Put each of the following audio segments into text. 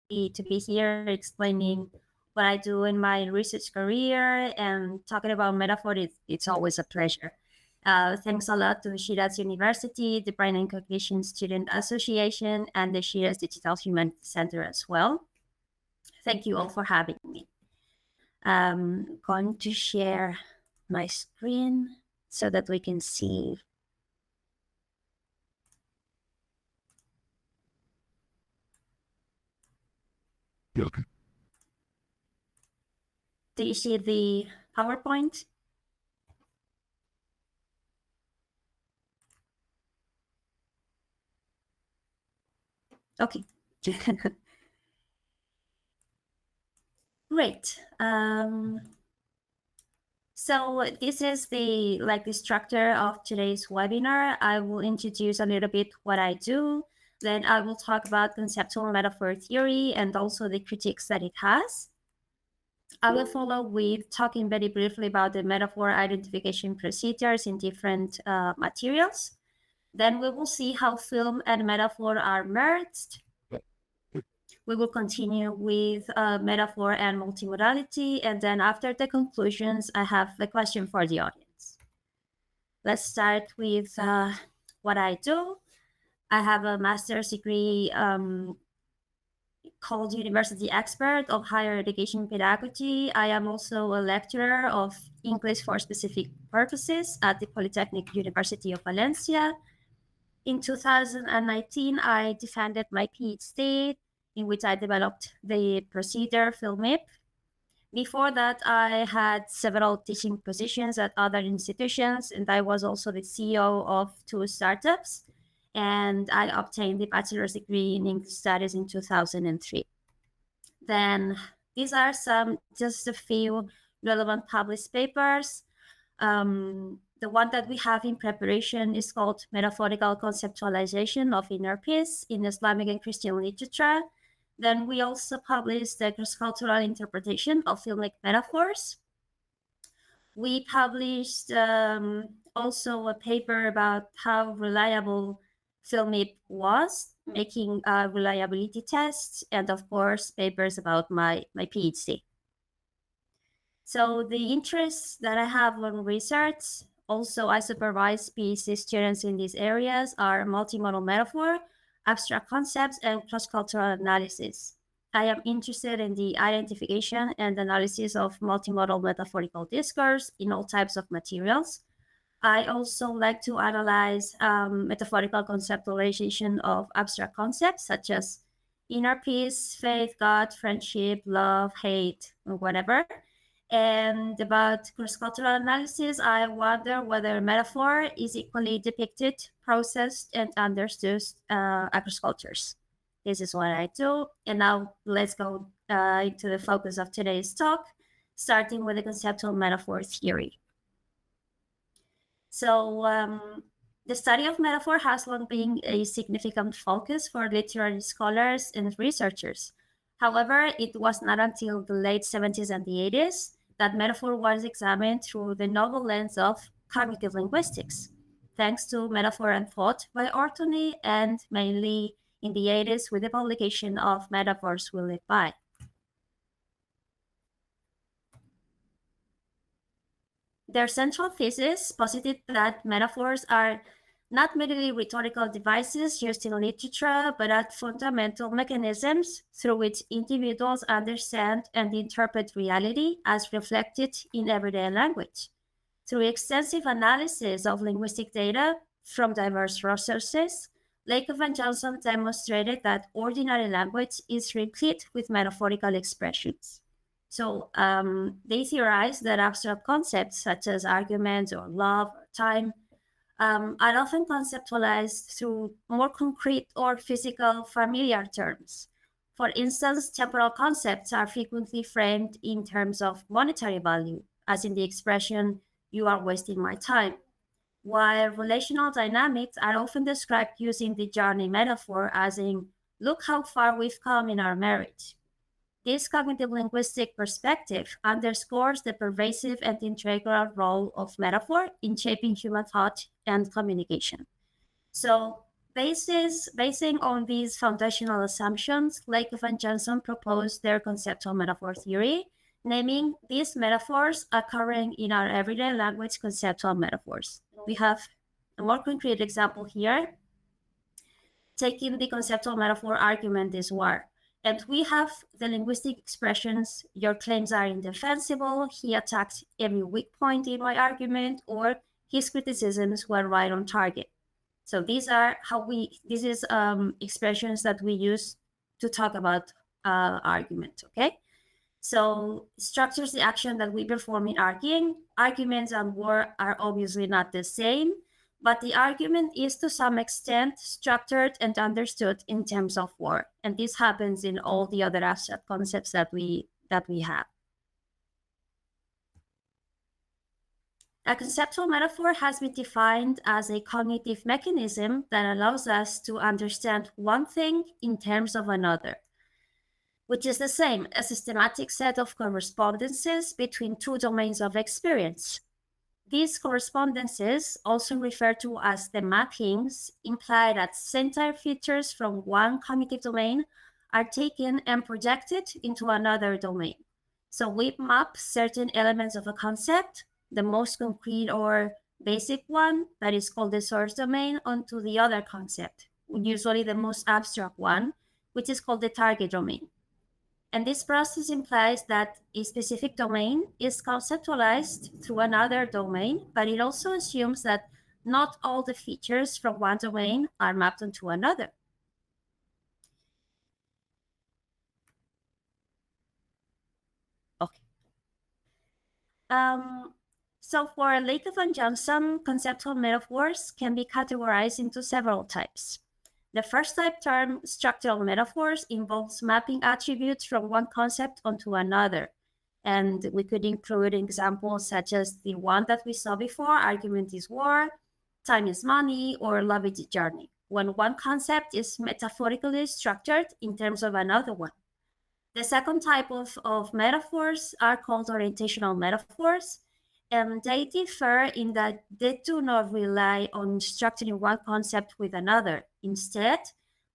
to be here explaining what I do in my research career and talking about metaphor. It's always a pleasure. Thanks a lot to Shiraz University, the Brain and Cognition Student Association, and the Shiraz Digital Humanities Center as well. Thank you all for having me. I'm going to share my screen so that we can see. Okay. Do you see the PowerPoint? Okay. Great. So this is the structure of today's webinar. I will introduce a little bit what I do. Then I will talk about conceptual metaphor theory and also the critiques that it has. I will follow with talking very briefly about the metaphor identification procedures in different materials. Then we will see how film and metaphor are merged. We will continue with metaphor and multimodality. And then after the conclusions, I have a question for the audience. Let's start with what I do. I have a master's degree called University Expert of Higher Education Pedagogy. I am also a lecturer of English for Specific Purposes at the Polytechnic University of Valencia. In 2019, I defended my PhD, in which I developed the procedure FilmIP. Before that, I had several teaching positions at other institutions, and I was also the CEO of 2 startups. And I obtained the bachelor's degree in English Studies in 2003. Then these are just a few relevant published papers. The one that we have in preparation is called Metaphorical Conceptualization of Inner Peace in Islamic and Christian Literature. Then we also published the cross-cultural interpretation of filmic metaphors. We published also a paper about how reliable FilmIP was, making reliability tests, and of course, papers about my PhD. So the interests that I have on research, also I supervise PhD students in these areas, are multimodal metaphor, abstract concepts, and cross-cultural analysis. I am interested in the identification and analysis of multimodal metaphorical discourse in all types of materials. I also like to analyze metaphorical conceptualization of abstract concepts such as inner peace, faith, God, friendship, love, hate, or whatever. And about cross-cultural analysis, I wonder whether metaphor is equally depicted, processed, and understood across cultures. This is what I do. And now let's go into the focus of today's talk, starting with the conceptual metaphor theory. So the study of metaphor has long been a significant focus for literary scholars and researchers. However, it was not until the late 70s and the 80s that metaphor was examined through the novel lens of cognitive linguistics, thanks to Metaphor and Thought by Ortony, and mainly in the 80s with the publication of Metaphors We Live By. Their central thesis posited that metaphors are not merely rhetorical devices used in literature, but are fundamental mechanisms through which individuals understand and interpret reality as reflected in everyday language. Through extensive analysis of linguistic data from diverse sources, Lakoff and Johnson demonstrated that ordinary language is replete with metaphorical expressions. So they theorized that abstract concepts such as arguments or love or time are often conceptualized through more concrete or physical familiar terms. For instance, temporal concepts are frequently framed in terms of monetary value, as in the expression, "you are wasting my time," while relational dynamics are often described using the journey metaphor, as in, "look how far we've come in our marriage." This cognitive linguistic perspective underscores the pervasive and integral role of metaphor in shaping human thought and communication. So basing on these foundational assumptions, Lakoff and Johnson proposed their conceptual metaphor theory, naming these metaphors occurring in our everyday language conceptual metaphors. We have a more concrete example here, taking the conceptual metaphor argument is war. And we have the linguistic expressions, your claims are indefensible, he attacked every weak point in my argument, or his criticisms were right on target. So these are expressions that we use to talk about argument, okay? So structures the action that we perform in arguing. Arguments and war are obviously not the same, but the argument is to some extent structured and understood in terms of war. And this happens in all the other abstract concepts that we have. A conceptual metaphor has been defined as a cognitive mechanism that allows us to understand one thing in terms of another, which is the same, a systematic set of correspondences between two domains of experience. These correspondences, also referred to as the mappings, imply that central features from one cognitive domain are taken and projected into another domain. So we map certain elements of a concept, the most concrete or basic one, that is called the source domain, onto the other concept, usually the most abstract one, which is called the target domain. And this process implies that a specific domain is conceptualized through another domain, but it also assumes that not all the features from one domain are mapped onto another. Okay. So for Lakoff and Johnson, conceptual metaphors can be categorized into several types. The first type, termed structural metaphors, involves mapping attributes from one concept onto another. And we could include examples such as the one that we saw before, argument is war, time is money, or love is a journey, when one concept is metaphorically structured in terms of another one. The second type of metaphors are called orientational metaphors, and they differ in that they do not rely on structuring one concept with another. Instead,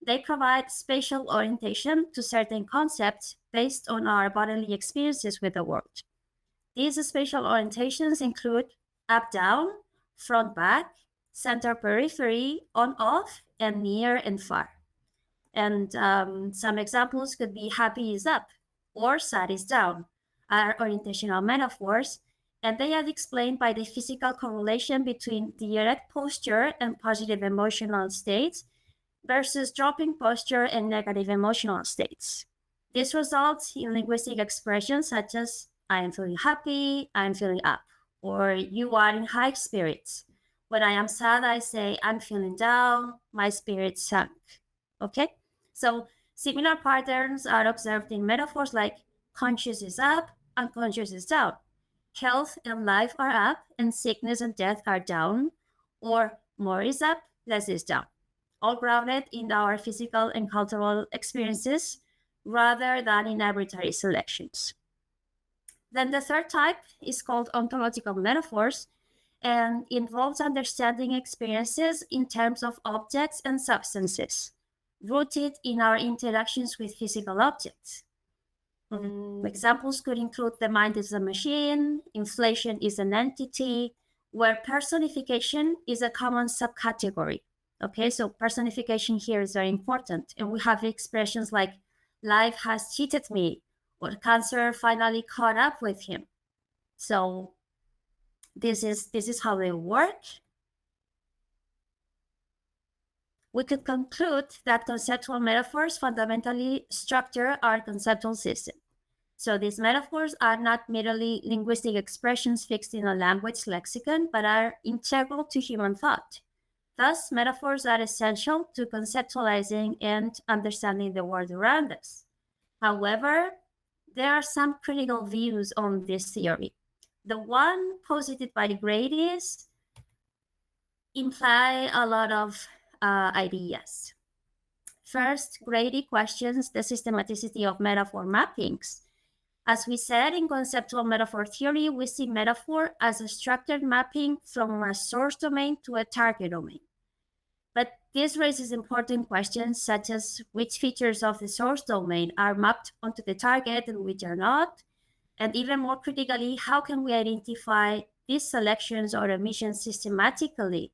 they provide spatial orientation to certain concepts based on our bodily experiences with the world. These spatial orientations include up-down, front-back, center-periphery, on-off, and near and far. And some examples could be happy is up or sad is down, are orientational metaphors, and they are explained by the physical correlation between the erect posture and positive emotional states versus dropping posture and negative emotional states. This results in linguistic expressions such as I am feeling happy, I am feeling up, or you are in high spirits. When I am sad, I say I'm feeling down, my spirits sunk. Okay? So similar patterns are observed in metaphors like conscious is up, unconscious is down. Health and life are up, and sickness and death are down, or more is up, less is down, all grounded in our physical and cultural experiences rather than in arbitrary selections. Then the third type is called ontological metaphors and involves understanding experiences in terms of objects and substances, rooted in our interactions with physical objects. Examples could include the mind is a machine, inflation is an entity, where personification is a common subcategory. Okay, so personification here is very important. And we have expressions like life has cheated me, or cancer finally caught up with him. So this is how they work. We could conclude that conceptual metaphors fundamentally structure our conceptual system. So these metaphors are not merely linguistic expressions fixed in a language lexicon, but are integral to human thought. Thus, metaphors are essential to conceptualizing and understanding the world around us. However, there are some critical views on this theory. The one posited by Grady's imply a lot of ideas. First, Grady questions the systematicity of metaphor mappings. As we said in conceptual metaphor theory, we see metaphor as a structured mapping from a source domain to a target domain. But This raises important questions such as which features of the source domain are mapped onto the target and which are not. And even more critically, how can we identify these selections or omissions systematically?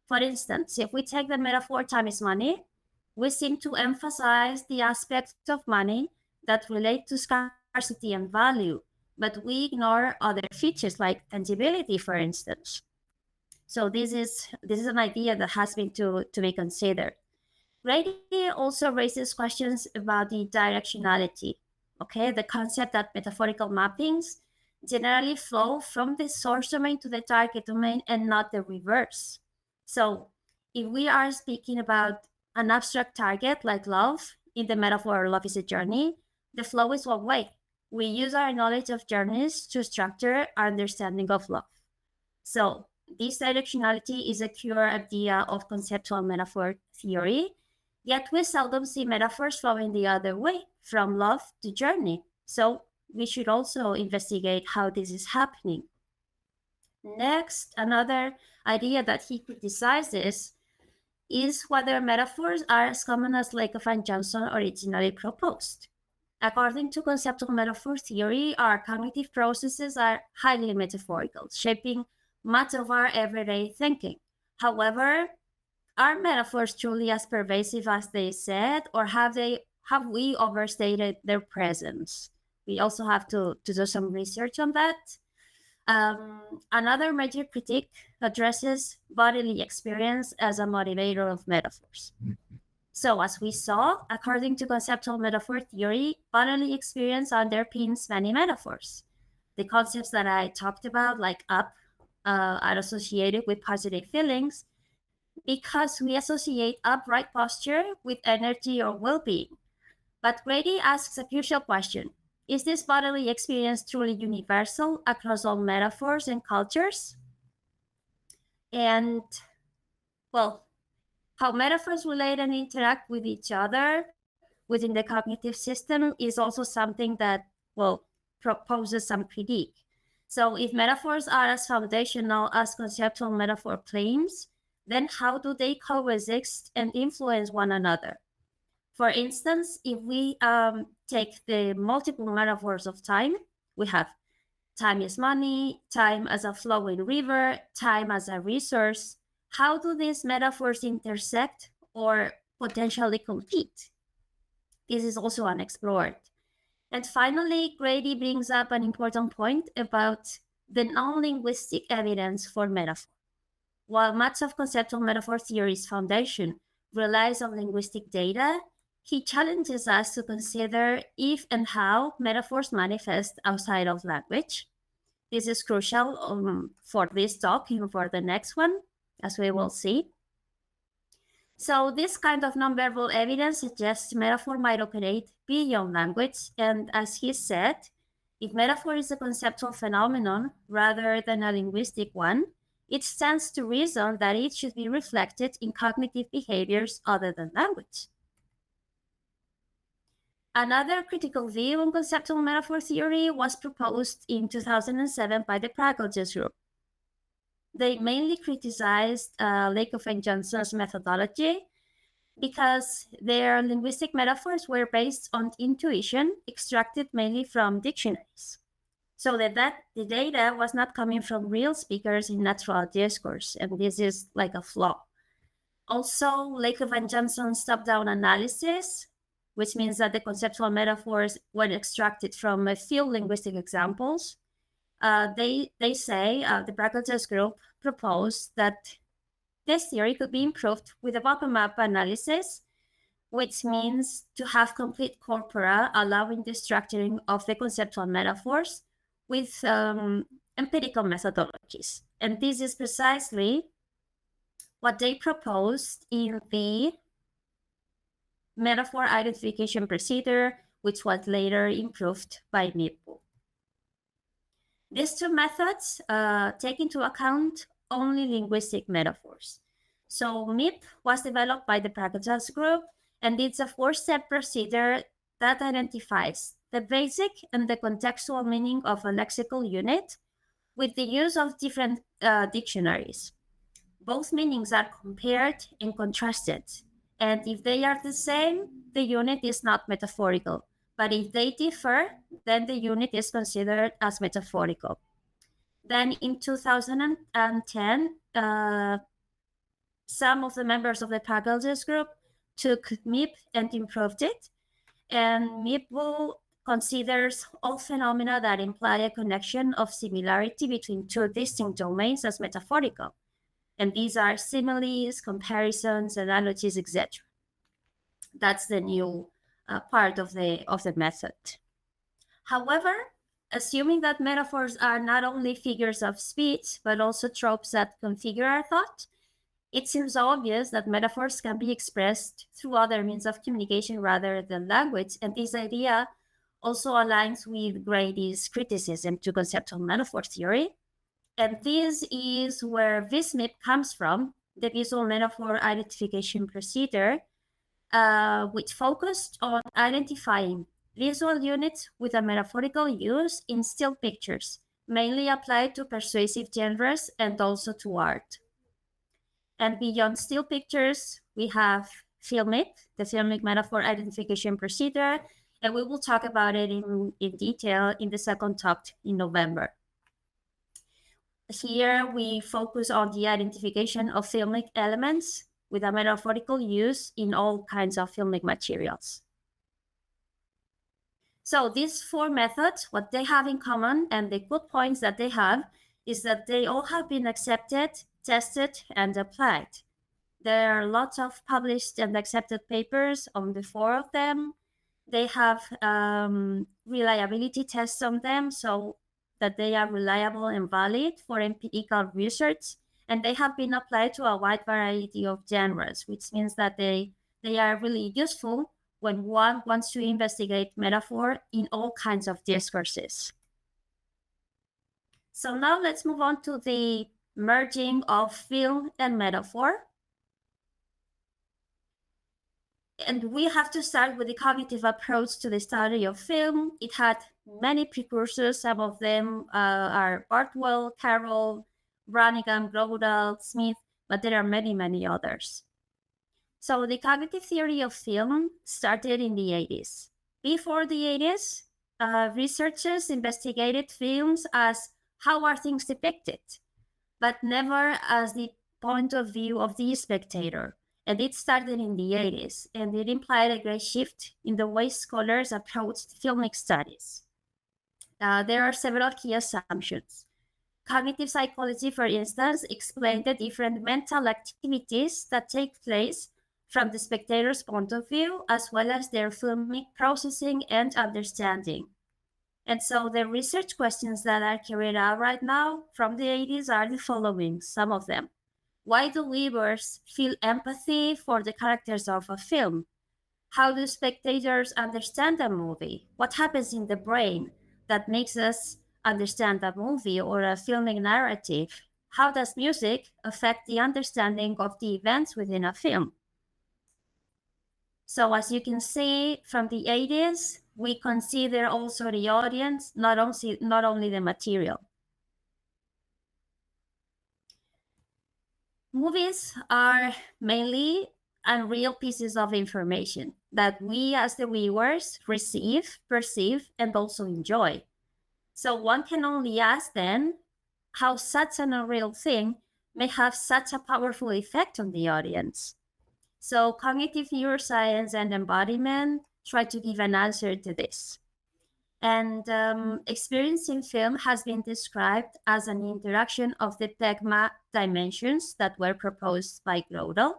For instance, if we take the metaphor time is money, we seem to emphasize the aspects of money that relate to scarcity and value, but we ignore other features like tangibility, for instance. So this is an idea that has been to be considered. Grady also raises questions about the directionality. Okay, the concept that metaphorical mappings generally flow from the source domain to the target domain and not the reverse. So, if we are speaking about an abstract target like love, in the metaphor love is a journey, the flow is one way. We use our knowledge of journeys to structure our understanding of love. So, this directionality is a core idea of conceptual metaphor theory, yet we seldom see metaphors flowing the other way, from love to journey. So, we should also investigate how this is happening. Next, another idea that he criticizes is whether metaphors are as common as Lakoff and Johnson originally proposed. According to conceptual metaphor theory, our cognitive processes are highly metaphorical, shaping much of our everyday thinking. However, are metaphors truly as pervasive as they said, or have we overstated their presence? We also have to do some research on that. Another major critique addresses bodily experience as a motivator of metaphors. So, as we saw, according to conceptual metaphor theory, bodily experience underpins many metaphors. The concepts that I talked about, like up, are associated with positive feelings because we associate upright posture with energy or well being. But Grady asks a crucial question: is this bodily experience truly universal across all metaphors and cultures? And, well, how metaphors relate and interact with each other within the cognitive system is also something that, well, proposes some critique. So if metaphors are as foundational as conceptual metaphor claims, then how do they coexist and influence one another? For instance, if we take the multiple metaphors of time, we have time is money, time as a flowing river, time as a resource. How do these metaphors intersect or potentially compete? This is also unexplored. And finally, Grady brings up an important point about the non-linguistic evidence for metaphor. While much of conceptual metaphor theory's foundation relies on linguistic data, he challenges us to consider if and how metaphors manifest outside of language. This is crucial for this talk and for the next one, as we will see. So this kind of nonverbal evidence suggests metaphor might operate beyond language, and as he said, if metaphor is a conceptual phenomenon rather than a linguistic one, it stands to reason that it should be reflected in cognitive behaviors other than language. Another critical view on conceptual metaphor theory was proposed in 2007 by the Praxis group. They mainly criticized Lakoff and Johnson's methodology because their linguistic metaphors were based on intuition extracted mainly from dictionaries. So that the data was not coming from real speakers in natural discourse, and this is like a flaw. Also, Lakoff and Johnson's top-down analysis, which means that the conceptual metaphors were extracted from a few linguistic examples. They say, the Praxis group proposed that this theory could be improved with a bottom-up analysis, which means to have complete corpora, allowing the structuring of the conceptual metaphors with empirical methodologies. And this is precisely what they proposed in the metaphor identification procedure, which was later improved by MIPU. These two methods take into account only linguistic metaphors. So MIP was developed by the Praxis group, and it's a four-step procedure that identifies the basic and the contextual meaning of a lexical unit with the use of different dictionaries. both meanings are compared and contrasted. And if they are the same, the unit is not metaphorical. But if they differ, then the unit is considered as metaphorical. Then in 2010, some of the members of the faculties group took MIP and improved it. And MIP considers all phenomena that imply a connection of similarity between two distinct domains as metaphorical. And these are similes, comparisons, analogies, etc. That's the new part of the method. However, assuming that metaphors are not only figures of speech, but also tropes that configure our thought, it seems obvious that metaphors can be expressed through other means of communication rather than language. And this idea also aligns with Grady's criticism to conceptual metaphor theory. And this is where VisMIP comes from, the visual metaphor identification procedure, which focused on identifying visual units with a metaphorical use in still pictures, mainly applied to persuasive genres and also to art. And beyond still pictures, we have filmic, the filmic metaphor identification procedure, and we will talk about it in detail in the second talk in November. Here we focus on the identification of filmic elements with a metaphorical use in all kinds of filmic materials. So these four methods, what they have in common and the good points that they have is that they all have been accepted, tested, and applied. There are lots of published and accepted papers on the four of them. They have reliability tests on them so that they are reliable and valid for empirical research, and they have been applied to a wide variety of genres, which means that they are really useful when one wants to investigate metaphor in all kinds of discourses. So now let's move on to the merging of film and metaphor. And we have to start with the cognitive approach to the study of film. It had many precursors. Some of them are Bartwell, Carroll, Brannigan, Grodal, Smith, but there are many, many others. So the cognitive theory of film started in the 80s. Before the 80s, researchers investigated films as how are things depicted, but never as the point of view of the spectator. And it started in the 80s, and it implied a great shift in the way scholars approached filmic studies. There are several key assumptions. Cognitive psychology, for instance, explained the different mental activities that take place from the spectator's point of view, as well as their filmic processing and understanding. And so the research questions that are carried out right now from the 80s are the following, some of them. Why do viewers feel empathy for the characters of a film? How do spectators understand a movie? What happens in the brain that makes us understand a movie or a filmic narrative? How does music affect the understanding of the events within a film? So as you can see from the 80s, we consider also the audience, not only the material. Movies are mainly unreal pieces of information that we as the viewers receive, perceive, and also enjoy. So one can only ask then how such an unreal thing may have such a powerful effect on the audience. So cognitive neuroscience and embodiment try to give an answer to this. And experiencing film has been described as an interaction of the PEGMA dimensions that were proposed by Grodal.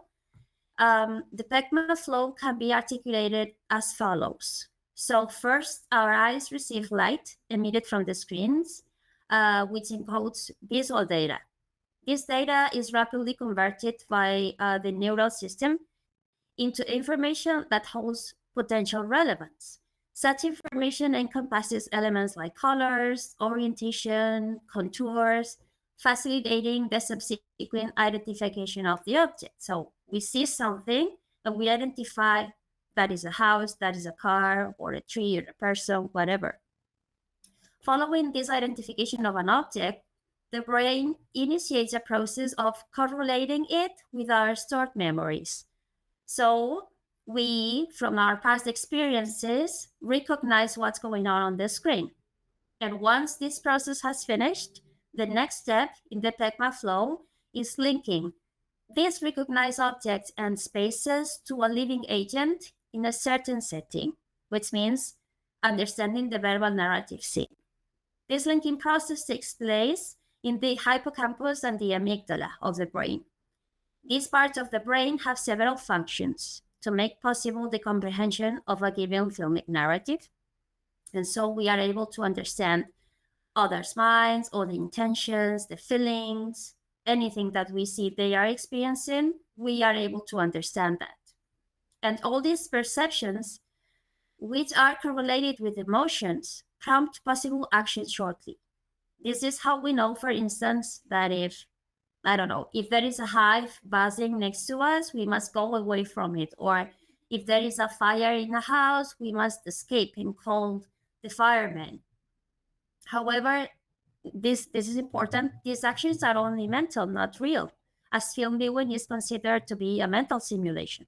The PEGMA flow can be articulated as follows. So first, our eyes receive light emitted from the screens, which encodes visual data. This data is rapidly converted by the neural system into information that holds potential relevance. Such information encompasses elements like colors, orientation, contours, facilitating the subsequent identification of the object. So we see something and we identify that is a house, that is a car, or a tree, or a person, whatever. Following this identification of an object, the brain initiates a process of correlating it with our stored memories. So we, from our past experiences, recognize what's going on the screen. And once this process has finished, the next step in the PEGMA flow is linking these recognized objects and spaces to a living agent in a certain setting, which means understanding the verbal narrative scene. This linking process takes place in the hippocampus and the amygdala of the brain. These parts of the brain have several functions to make possible the comprehension of a given filmic narrative. And so we are able to understand others' minds, or the intentions, the feelings, anything that we see they are experiencing, we are able to understand that. And all these perceptions, which are correlated with emotions, prompt possible action shortly. This is how we know, for instance, that if there is a hive buzzing next to us, we must go away from it. Or if there is a fire in a house, we must escape and call the firemen. However, this is important. These actions are only mental, not real, as film viewing is considered to be a mental simulation.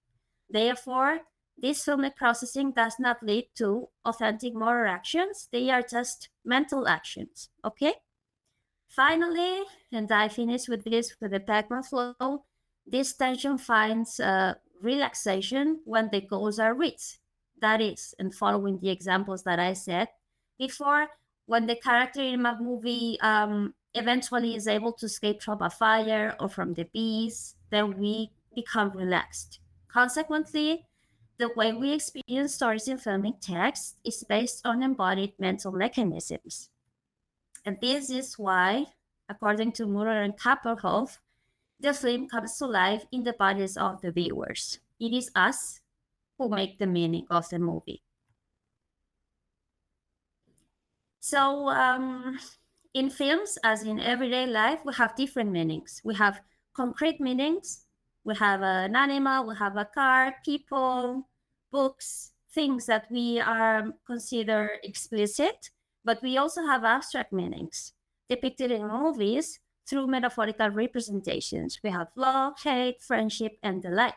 Therefore, this filmic processing does not lead to authentic motor actions. They are just mental actions, okay? Finally, and I finish with this with the PEGMA flow, this tension finds relaxation when the goals are reached. That is, and following the examples that I said before, when the character in a movie eventually is able to escape from a fire or from the bees, then we become relaxed. Consequently, the way we experience stories in filmic text is based on embodied mental mechanisms. And this is why, according to Muller and Kapperhoff, the film comes to life in the bodies of the viewers. It is us who make the meaning of the movie. So in films, as in everyday life, we have different meanings. We have concrete meanings. We have an animal, we have a car, people, books, things that we consider explicit, but we also have abstract meanings depicted in movies through metaphorical representations. We have love, hate, friendship, and the like.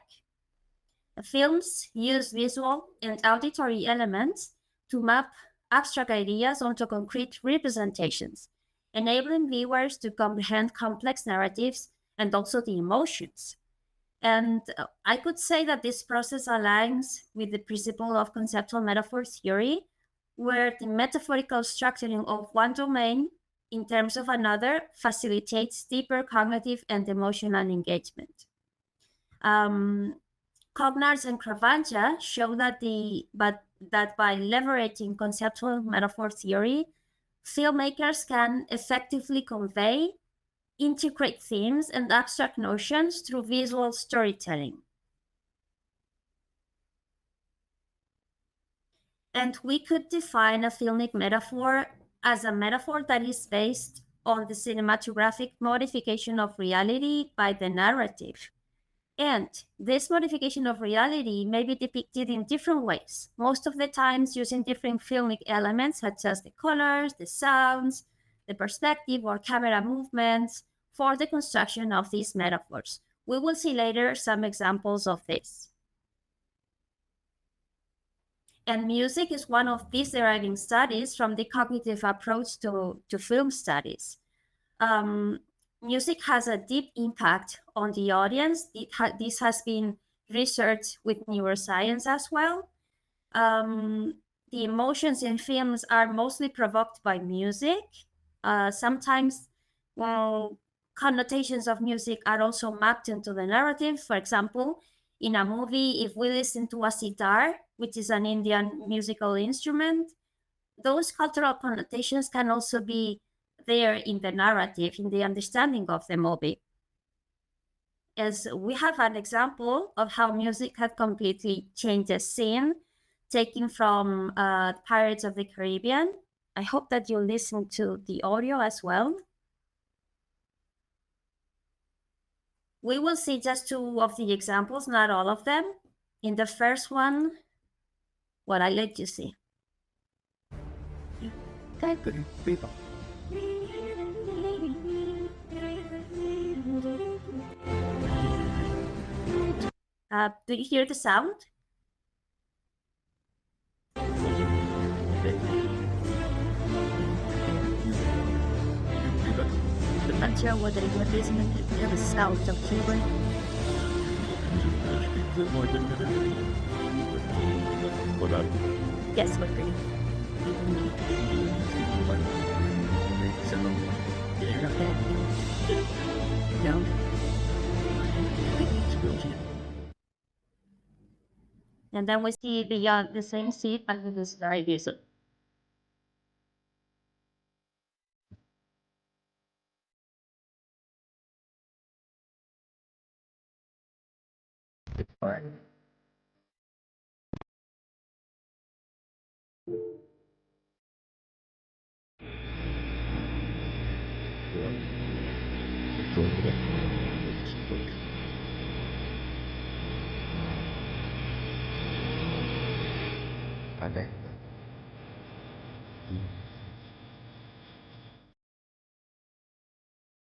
Films use visual and auditory elements to map abstract ideas onto concrete representations, enabling viewers to comprehend complex narratives and also the emotions. And I could say that this process aligns with the principle of conceptual metaphor theory, where the metaphorical structuring of one domain in terms of another facilitates deeper cognitive and emotional engagement. Cognars and Cravanja show that by leveraging conceptual metaphor theory, filmmakers can effectively convey, integrate themes and abstract notions through visual storytelling. And we could define a filmic metaphor as a metaphor that is based on the cinematographic modification of reality by the narrative. And this modification of reality may be depicted in different ways, most of the times using different filmic elements such as the colors, the sounds, the perspective or camera movements for the construction of these metaphors. We will see later some examples of this. And music is one of these deriving studies from the cognitive approach to film studies. Music has a deep impact on the audience. This has been researched with neuroscience as well. The emotions in films are mostly provoked by music. Sometimes connotations of music are also mapped into the narrative. For example, in a movie, if we listen to a sitar, which is an Indian musical instrument, those cultural connotations can also be there in the narrative, in the understanding of the movie. As we have an example of how music had completely changed the scene, taken from Pirates of the Caribbean. I hope that you listen to the audio as well. We will see just two of the examples, not all of them. In the first one, what I let you see. Do you hear the sound? I'm sure what is the sound of children. Yes, we're great. No. And then we see the same seed under this very visual.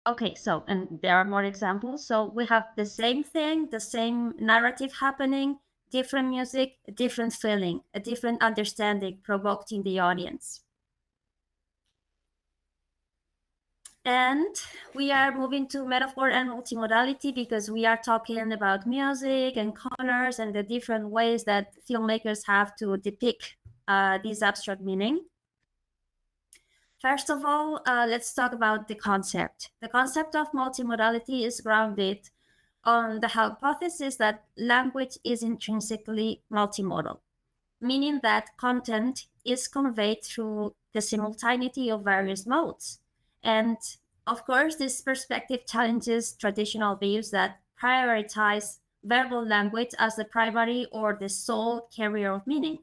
Okay, so, and there are more examples. So we have the same thing, the same narrative happening, different music, a different feeling, a different understanding provoked in the audience. And we are moving to metaphor and multimodality because we are talking about music and colors and the different ways that filmmakers have to depict this abstract meaning. First of all, let's talk about the concept. The concept of multimodality is grounded on the hypothesis that language is intrinsically multimodal, meaning that content is conveyed through the simultaneity of various modes. And of course, this perspective challenges traditional views that prioritize verbal language as the primary or the sole carrier of meaning.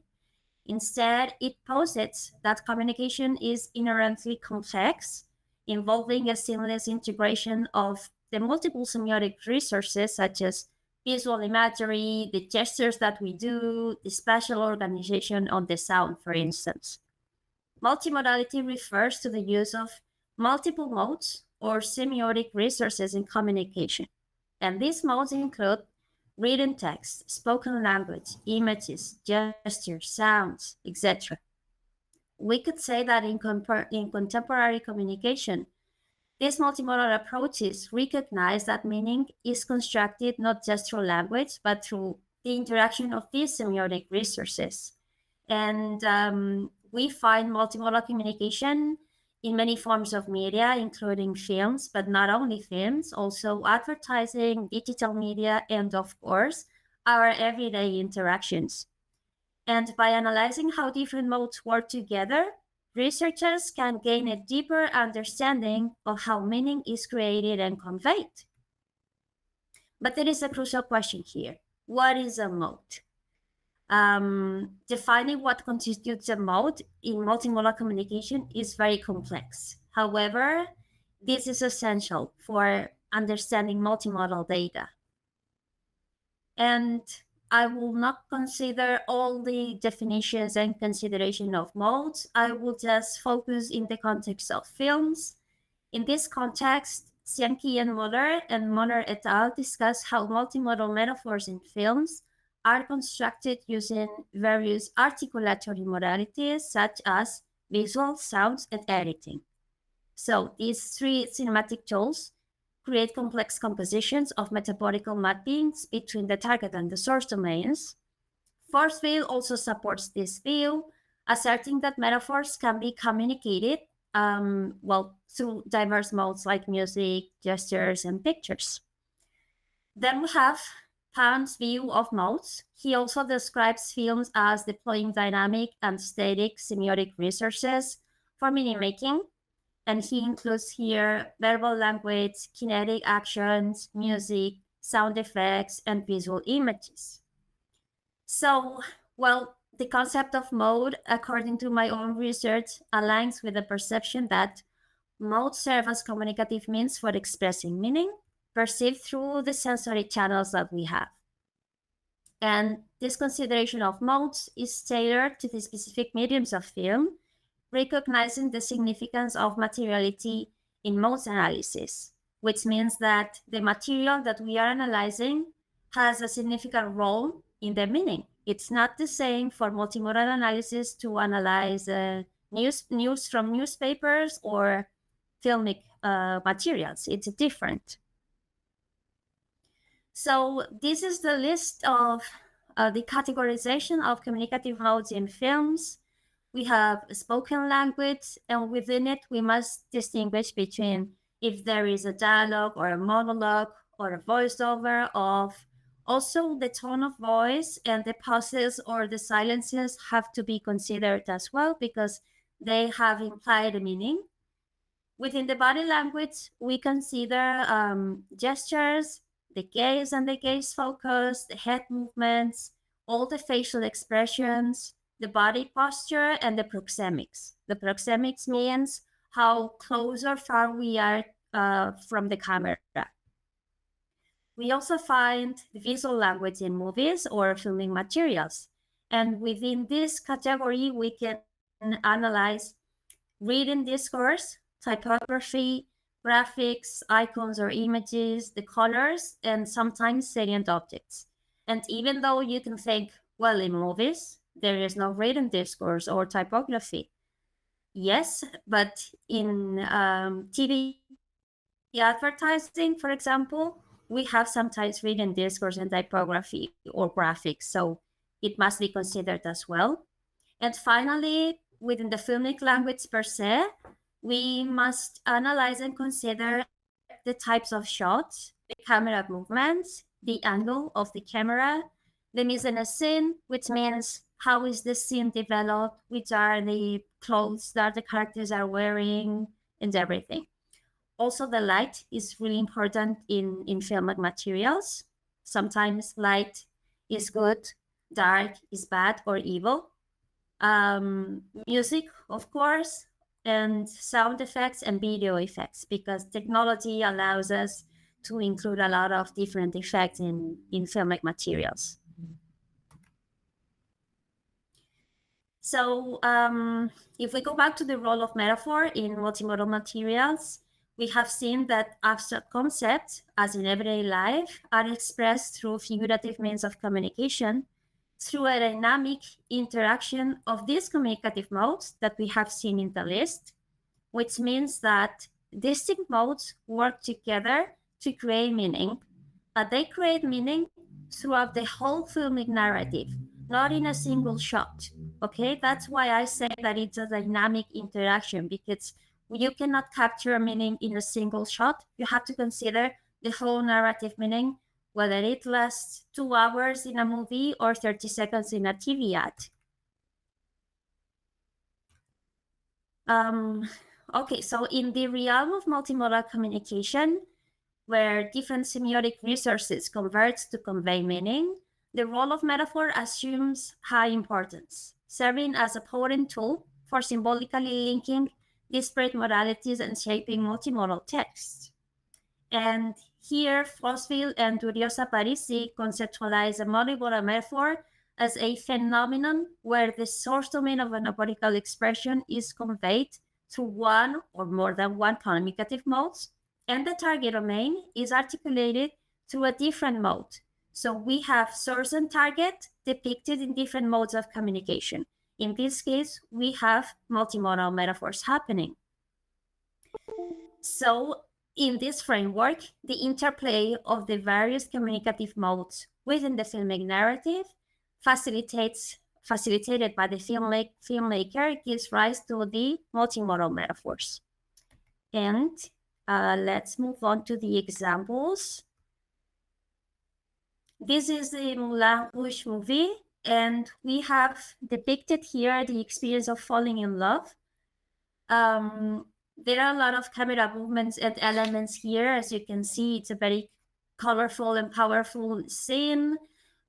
Instead, it posits that communication is inherently complex, involving a seamless integration of the multiple semiotic resources such as visual imagery, the gestures that we do, the spatial organization of the sound, for instance. Multimodality refers to the use of multiple modes or semiotic resources in communication. And these modes include written text, spoken language, images, gestures, sounds, etc. We could say that in contemporary communication, these multimodal approaches recognize that meaning is constructed not just through language, but through the interaction of these semiotic resources. And we find multimodal communication in many forms of media, including films, but not only films, also advertising, digital media, and of course, our everyday interactions. And by analyzing how different modes work together, researchers can gain a deeper understanding of how meaning is created and conveyed. But there is a crucial question here. What is a mode? Defining what constitutes a mode in multimodal communication is very complex. However, this is essential for understanding multimodal data. And I will not consider all the definitions and consideration of modes. I will just focus in the context of films. In this context, Cianchi and Muller et al. Discuss how multimodal metaphors in films are constructed using various articulatory modalities such as visual, sounds, and editing. So these three cinematic tools create complex compositions of metabolical mappings between the target and the source domains. Forceville also supports this view, asserting that metaphors can be communicated through diverse modes like music, gestures, and pictures. Then we have Pan's view of modes. He also describes films as deploying dynamic and static semiotic resources for meaning making, and he includes here verbal language, kinetic actions, music, sound effects, and visual images. So, the concept of mode, according to my own research, aligns with the perception that modes serve as communicative means for expressing meaning, perceived through the sensory channels that we have. And this consideration of modes is tailored to the specific mediums of film, recognizing the significance of materiality in modes analysis, which means that the material that we are analyzing has a significant role in the meaning. It's not the same for multimodal analysis to analyze news from newspapers or filmic materials. It's different. So this is the list of the categorization of communicative modes in films. We have spoken language, and within it, we must distinguish between if there is a dialogue or a monologue or a voiceover of also the tone of voice, and the pauses or the silences have to be considered as well because they have implied a meaning. Within the body language, we consider gestures, the gaze and the gaze focus, the head movements, all the facial expressions, the body posture, and the proxemics. The proxemics means how close or far we are from the camera. We also find the visual language in movies or filming materials. And within this category, we can analyze reading discourse, typography, graphics, icons or images, the colors, and sometimes salient objects. And even though you can think, well, in movies, there is no written discourse or typography. Yes, but in TV advertising, for example, we have sometimes written discourse and typography or graphics, so it must be considered as well. And finally, within the filmic language per se, we must analyze and consider the types of shots, the camera movements, the angle of the camera, the mise en scène, which means how is the scene developed, which are the clothes that the characters are wearing, and everything. Also, the light is really important in filmic materials. Sometimes light is good, dark is bad or evil. Music, of course, and sound effects and video effects, because technology allows us to include a lot of different effects in filmic materials. So if we go back to the role of metaphor in multimodal materials, we have seen that abstract concepts, as in everyday life, are expressed through figurative means of communication, through a dynamic interaction of these communicative modes that we have seen in the list, which means that distinct modes work together to create meaning, but they create meaning throughout the whole filmic narrative, not in a single shot. Okay, that's why I say that it's a dynamic interaction, because you cannot capture meaning in a single shot. You have to consider the whole narrative meaning, whether it lasts 2 hours in a movie or 30 seconds in a TV ad. Okay, so in the realm of multimodal communication, where different semiotic resources converge to convey meaning, the role of metaphor assumes high importance, serving as a potent tool for symbolically linking disparate modalities and shaping multimodal texts. And here, Fosville and Duriosa Parisi conceptualize a multimodal metaphor as a phenomenon where the source domain of an apodical expression is conveyed through one or more than one communicative modes, and the target domain is articulated through a different mode. So we have source and target depicted in different modes of communication. In this case, we have multimodal metaphors happening. So in this framework, the interplay of the various communicative modes within the filmic narrative facilitated by the filmmaker gives rise to the multimodal metaphors. And let's move on to the examples. This is the Moulin Rouge movie, and we have depicted here the experience of falling in love. There are a lot of camera movements and elements here. As you can see, it's a very colorful and powerful scene,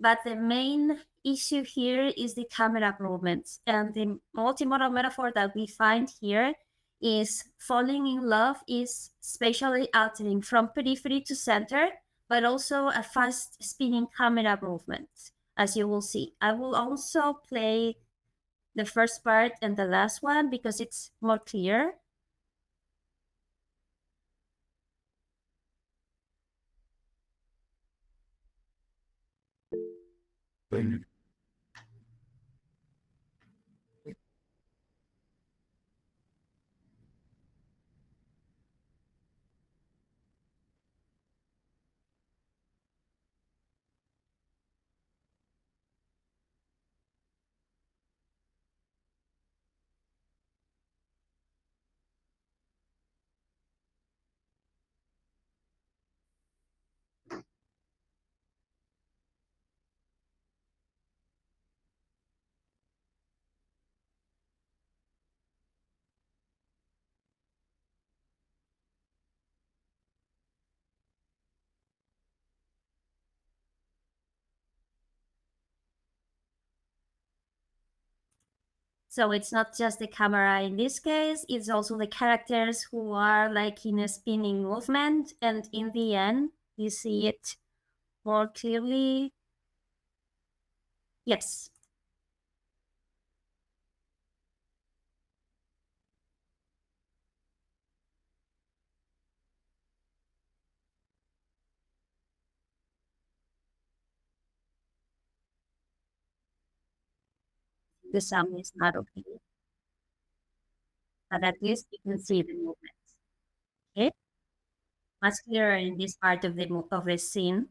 but the main issue here is the camera movements. And the multimodal metaphor that we find here is falling in love is spatially altering from periphery to center, but also a fast spinning camera movement, as you will see. I will also play the first part and the last one because it's more clear. So it's not just the camera in this case, it's also the characters who are like in a spinning movement. And in the end, you see it more clearly. Yes. The sound is not okay, but at least you can see the movements. Okay, much clearer in this part of the scene.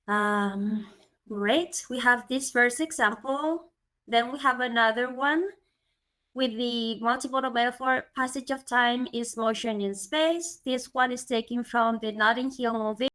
Um, Great. We have this first example. Then we have another one with the multimodal metaphor. Passage of time is motion in space. This one is taken from the Notting Hill movie.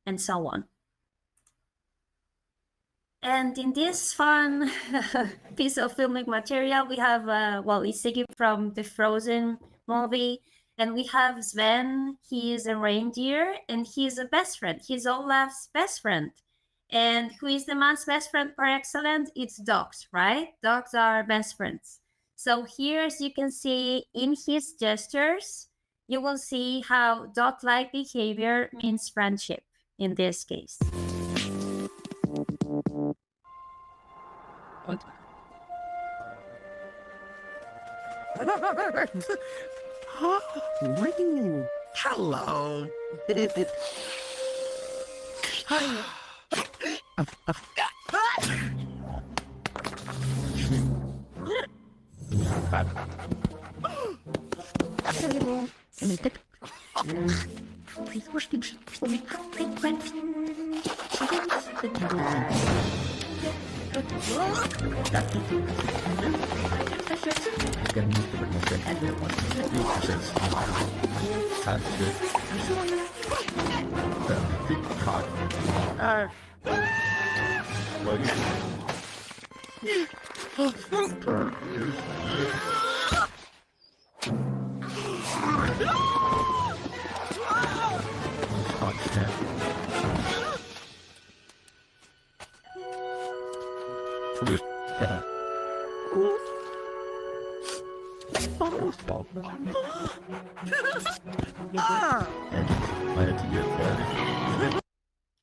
And so on. And in this fun piece of filmic material, we have, well, it's taken from the Frozen movie. And we have Sven. He is a reindeer and he's a best friend. He's Olaf's best friend. And who is the man's best friend par excellence? It's dogs, right? Dogs are best friends. So here, as you can see in his gestures, you will see how dog-like behavior means friendship in this case. Hello.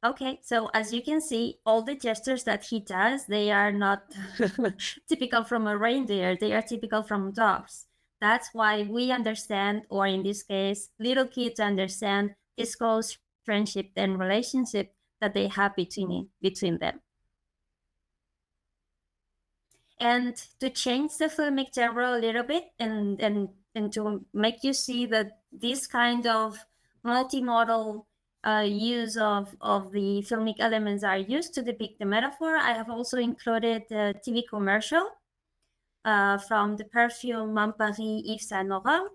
Okay, so as you can see, all the gestures that he does, they are not typical from a reindeer, they are typical from dogs. That's why we understand, or in this case, little kids understand this close friendship and relationship that they have between them. And to change the filmic genre a little bit and to make you see that this kind of multimodal use of the filmic elements are used to depict the metaphor, I have also included a TV commercial. from the perfume Mampari Yves Saint Laurent.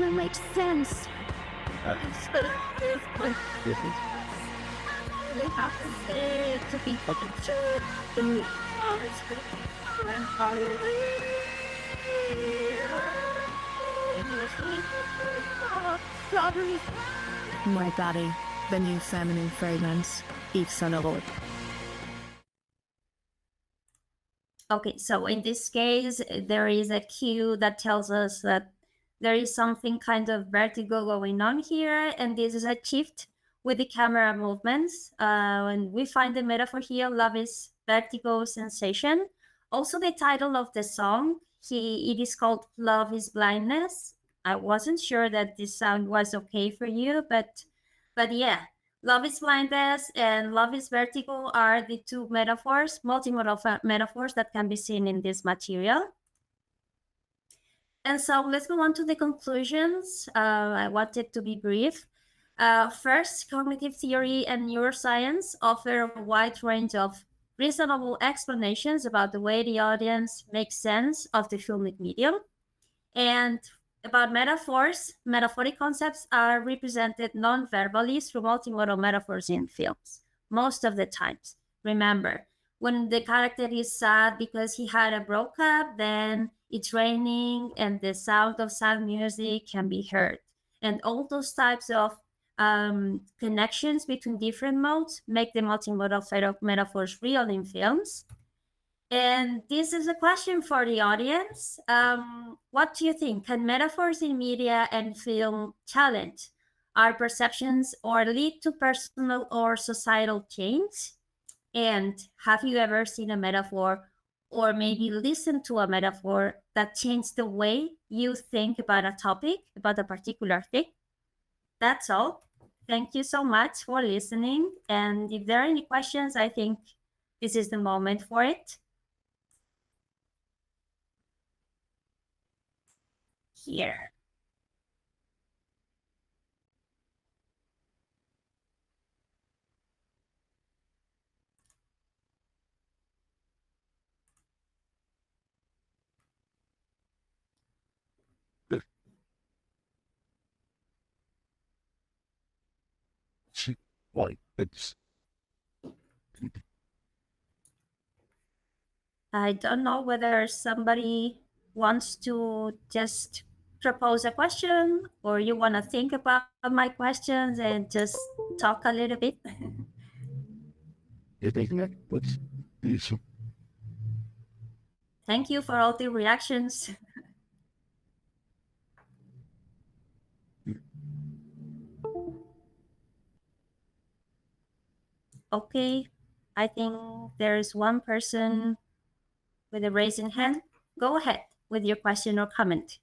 That makes sense. To be My Body, the new feminine fragrance, Yves Saint Laurent. Okay, so in this case, there is a cue that tells us that there is something kind of vertigo going on here, and this is achieved with the camera movements. And we find the metaphor here, love is vertigo sensation. Also, the title of the song, it is called Love is Blindness. I wasn't sure that this sound was okay for you, but yeah, love is blindness and love is vertigo are the two metaphors, multimodal metaphors that can be seen in this material. And so let's move on to the conclusions. I wanted to be brief. First, cognitive theory and neuroscience offer a wide range of reasonable explanations about the way the audience makes sense of the filmic medium. And about metaphors, metaphoric concepts are represented non-verbally through multimodal metaphors in films, most of the times. Remember, when the character is sad because he had a breakup, then it's raining and the sound of sad music can be heard. And all those types of connections between different modes make the multimodal metaphors real in films. And this is a question for the audience. What do you think? Can metaphors in media and film challenge our perceptions or lead to personal or societal change? And have you ever seen a metaphor or maybe listened to a metaphor that changed the way you think about a topic, about a particular thing? That's all. Thank you so much for listening. And if there are any questions, I think this is the moment for it. Here. I don't know whether somebody wants to just propose a question or you want to think about my questions and just talk a little bit. Thank you for all the reactions. Okay, I think there's one person with a raising hand. Go ahead with your question or comment.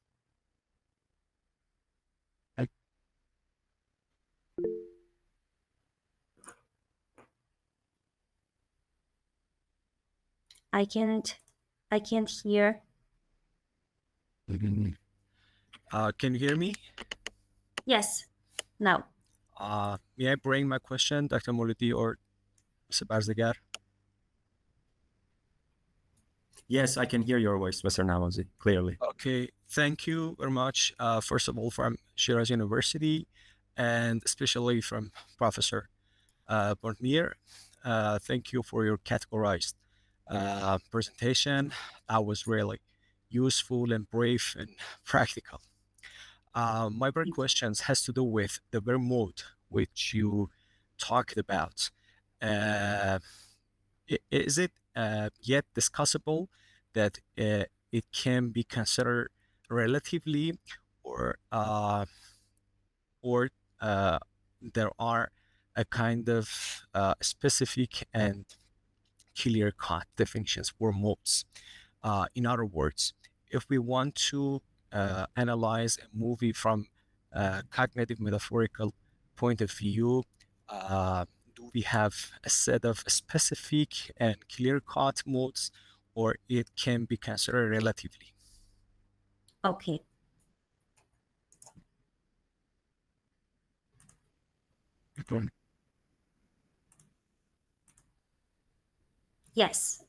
I can't hear. Can you hear me? Yes, now. May I bring my question, Dr. Molity or Mr. Barzagar? Yes, I can hear your voice, Mr. Namazi, clearly. Okay, thank you very much. First of all, from Shiraz University, and especially from Professor Bortmir. Thank you for your categorized presentation. That was really useful and brave and practical. My very questions has to do with the very mode which you talked about. Is it yet discussable that it can be considered relatively or there are a kind of specific and clear-cut definitions for modes. In other words, if we want to analyze a movie from a cognitive metaphorical point of view, do we have a set of specific and clear-cut modes, or it can be considered relatively? Okay. Yes.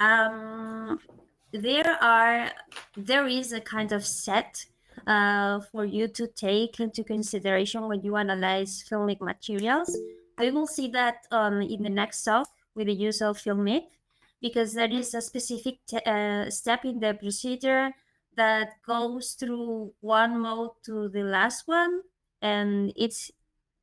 There is a kind of set for you to take into consideration when you analyze filmic materials. We will see that in the next talk with the use of filmic, because there is a specific step in the procedure that goes through one mode to the last one, and it's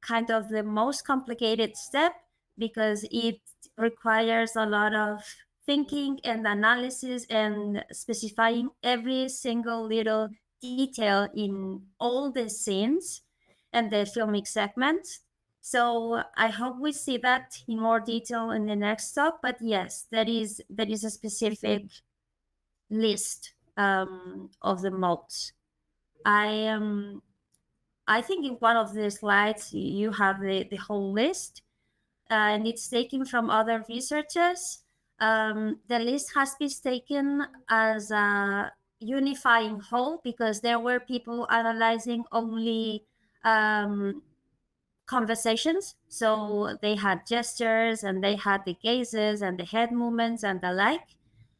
kind of the most complicated step because it requires a lot of thinking and analysis and specifying every single little detail in all the scenes and the filmic segments. So I hope we see that in more detail in the next talk. But yes, that is a specific list of the modes. I think in one of the slides you have the whole list, and it's taken from other researchers. The list has been taken as a unifying whole because there were people analyzing only conversations. So they had gestures and they had the gazes and the head movements and the like.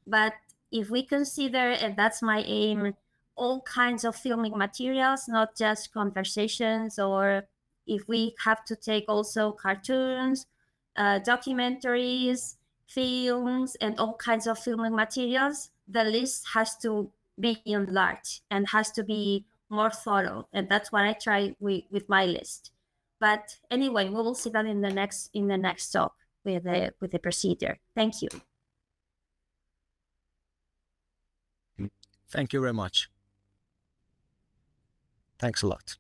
But if we consider, and that's my aim, all kinds of filming materials, not just conversations, or if we have to take also cartoons, documentaries, films, and all kinds of filming materials, the list has to be enlarged and has to be more thorough. And that's what I try with my list. But anyway, we will see that in the next talk with the procedure. Thank you. Thank you very much. Thanks a lot.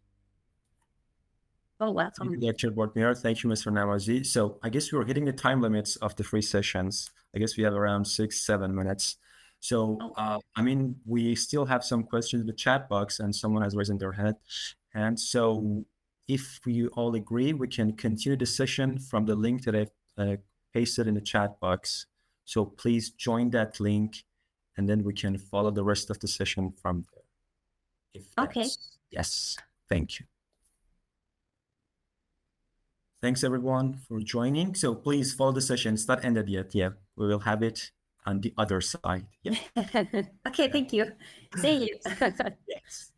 Oh, welcome. Thank you, Lecture Board Mayor. Thank you, Mr. Namazi. So I guess we're hitting the time limits of the free sessions. I guess we have around 6-7 minutes. So, I mean, we still have some questions in the chat box and someone has raised their hand. And so if we all agree, we can continue the session from the link that I've pasted in the chat box. So please join that link and then we can follow the rest of the session from there. Okay. Yes, thank you. Thanks everyone for joining. So please follow the session. It's not ended yet. Yeah, we will have it on the other side. Yeah. Okay, thank you. See you. Yes.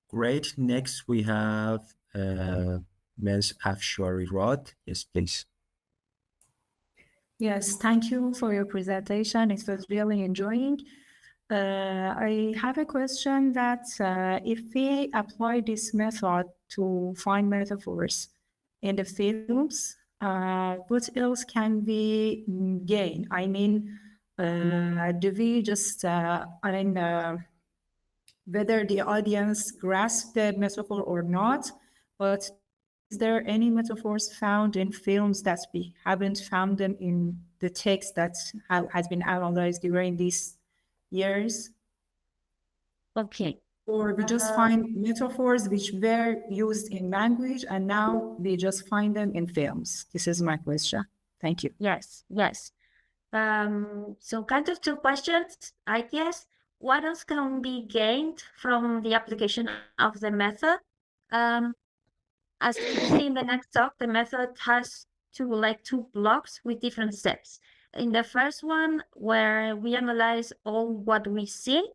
Great. Next we have Ms. Afshari Rod. Yes, please. Yes, thank you for your presentation. It was really enjoying. I have a question that if we apply this method to find metaphors in the films, what else can we gain? I mean, do we just, whether the audience grasp the metaphor or not, but is there any metaphors found in films that we haven't found them in the text that has been analyzed during these years? Okay. Or we just find metaphors which were used in language and now we just find them in films? This is my question. Thank you. Yes. So kind of two questions, I guess. What else can be gained from the application of the method? As you see in the next talk, the method has two blocks with different steps. In the first one, where we analyze all what we see,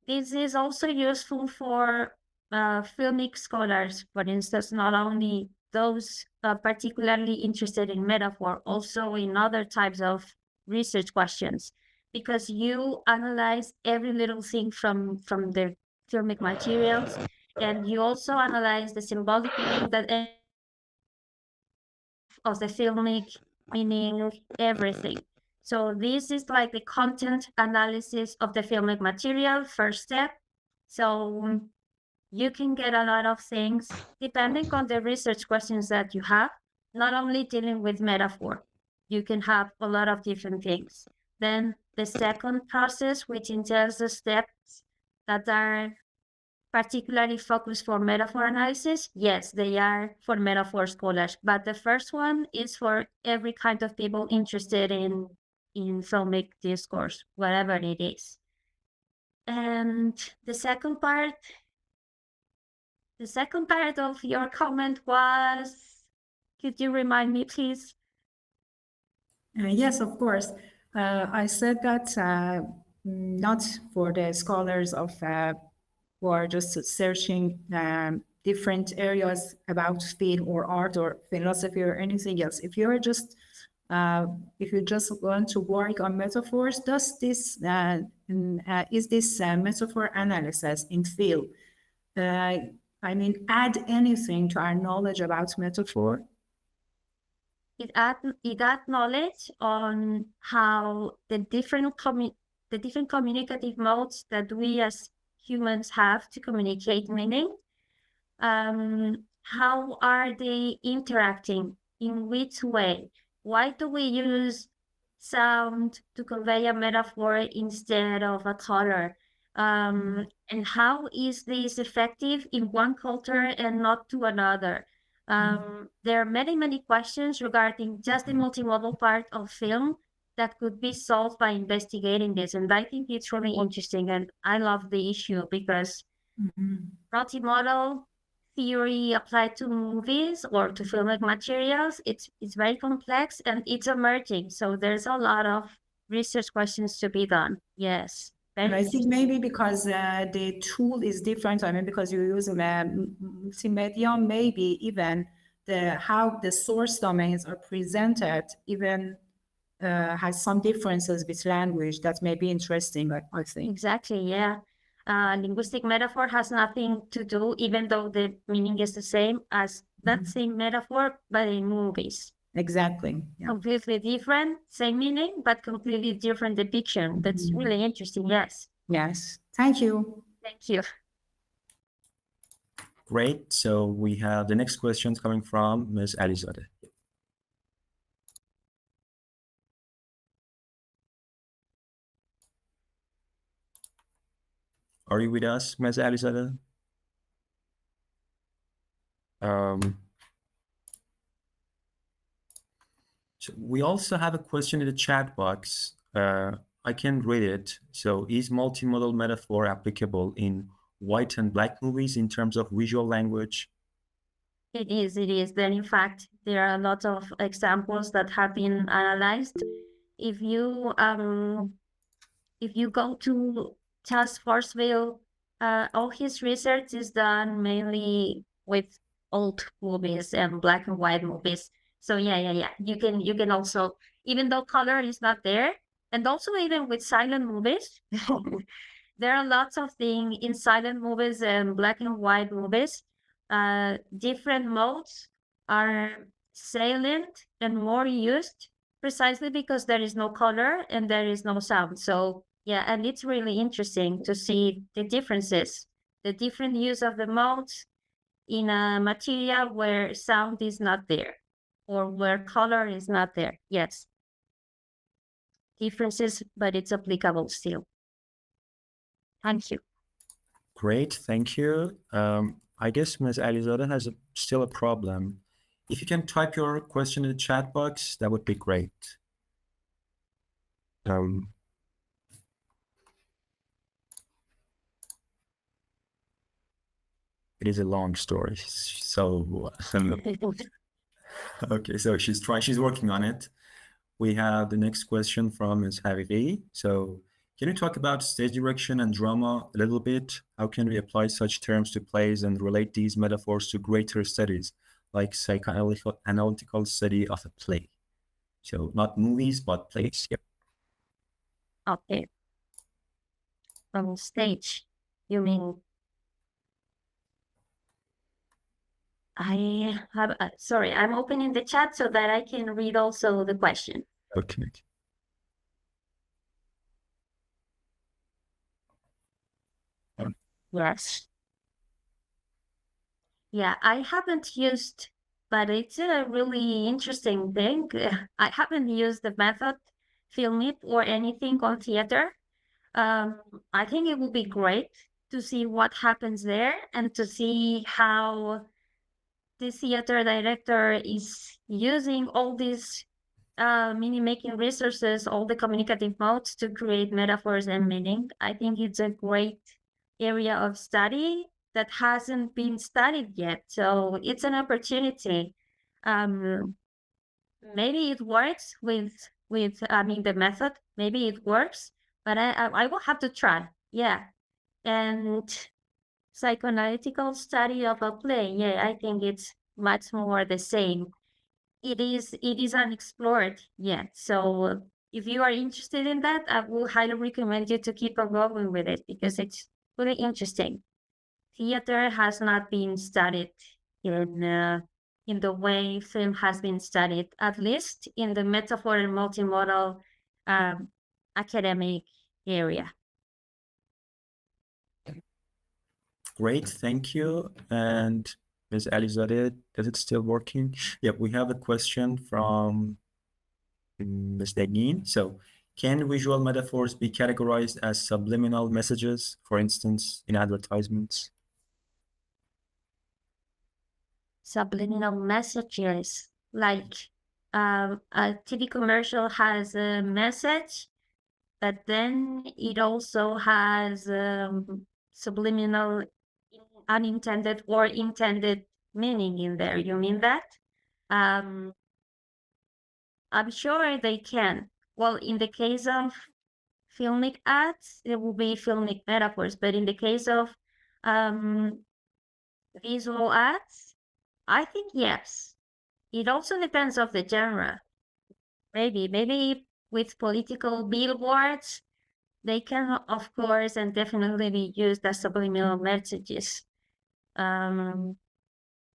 this is also useful for filmic scholars, for instance, not only those particularly interested in metaphor, also in other types of research questions, because you analyze every little thing from the filmic materials, and you also analyze the symbolic meaning that of the filmic meaning, everything. So this is like the content analysis of the filmic material, first step. So you can get a lot of things depending on the research questions that you have, not only dealing with metaphor. You can have a lot of different things. Then the second process, which entails the steps that are particularly focused for metaphor analysis, yes, they are for metaphor scholars. But the first one is for every kind of people interested in filmic discourse, whatever it is. And the second part of your comment was, could you remind me, please? Yes, of course. I said that not for the scholars of who are just searching different areas about film or art or philosophy or anything else. If you're just if you just want to work on metaphors, does this is this metaphor analysis in film? I mean, add anything to our knowledge about metaphor? It add knowledge on how the different communicative modes that we as humans have to communicate meaning. How are they interacting? In which way? Why do we use sound to convey a metaphor instead of a color? And how is this effective in one culture and not to another? There are many, many questions regarding just the multimodal part of film that could be solved by investigating this. And I think it's really interesting. And I love the issue because multimodal theory applied to movies or to filmic materials, it's very complex and it's emerging. So there's a lot of research questions to be done. Yes. And I think maybe because the tool is different, I mean, because you use multimedia, maybe even how the source domains are presented even has some differences with language that may be interesting, I think. Exactly, yeah. Linguistic metaphor has nothing to do, even though the meaning is the same as that same metaphor, but in movies. Exactly. Yeah. Completely different, same meaning, but completely different depiction. That's really interesting, yes. Yes. Thank you. Thank you. Great. So we have the next questions coming from Ms. Alizadeh. Are you with us, Ms. Alizadeh? So we also have a question in the chat box. I can read it. So is multimodal metaphor applicable in white and black movies in terms of visual language? It is. Then, in fact, there are a lot of examples that have been analyzed. If you go to Charles Forsville, all his research is done mainly with old movies and black and white movies. So yeah. You can also, even though color is not there, and also even with silent movies, there are lots of things in silent movies and black and white movies. Different modes are salient and more used precisely because there is no color and there is no sound. So yeah, and it's really interesting to see the differences, the different use of the modes in a material where sound is not there or where color is not there. Yes. Differences, but it's applicable still. Thank you. Great, thank you. I guess Ms. Alizadeh has still a problem. If you can type your question in the chat box, that would be great. It is a long story. So, okay, so she's working on it. We have the next question from Ms. Hariri. So, can you talk about stage direction and drama a little bit? How can we apply such terms to plays and relate these metaphors to greater studies, like psychoanalytical study of a play? So, not movies, but plays. Yep. Okay. On stage, you mean? I have, sorry, I'm opening the chat so that I can read also the question. Okay. Yes. Yeah, I haven't used, but it's a really interesting thing. I haven't used the method film it or anything on theater. Um, I think it would be great to see what happens there and to see how the theater director is using all these mini making resources, all the communicative modes to create metaphors and meaning. I think it's a great area of study that hasn't been studied yet. So it's an opportunity. Um, Maybe it works with I mean the method. Maybe it works, but I will have to try. Yeah, and psychoanalytical study of a play. Yeah, I think it's much more the same. It is unexplored yet. So if you are interested in that, I will highly recommend you to keep on going with it because it's really interesting. Theater has not been studied in the way film has been studied, at least in the metaphor and multimodal um, academic area. Great, thank you. And Ms. Alizadeh, is it still working? Yeah, we have a question from Ms. Dagin. So, can visual metaphors be categorized as subliminal messages, for instance, in advertisements? Subliminal messages, like a TV commercial has a message, but then it also has subliminal, unintended or intended meaning in there. You mean that? Um, I'm sure they can. Well, in the case of filmic ads, it will be filmic metaphors, but in the case of um, visual ads, I think yes. It also depends of the genre. Maybe with political billboards, they can, of course, and definitely be used as subliminal messages. Um,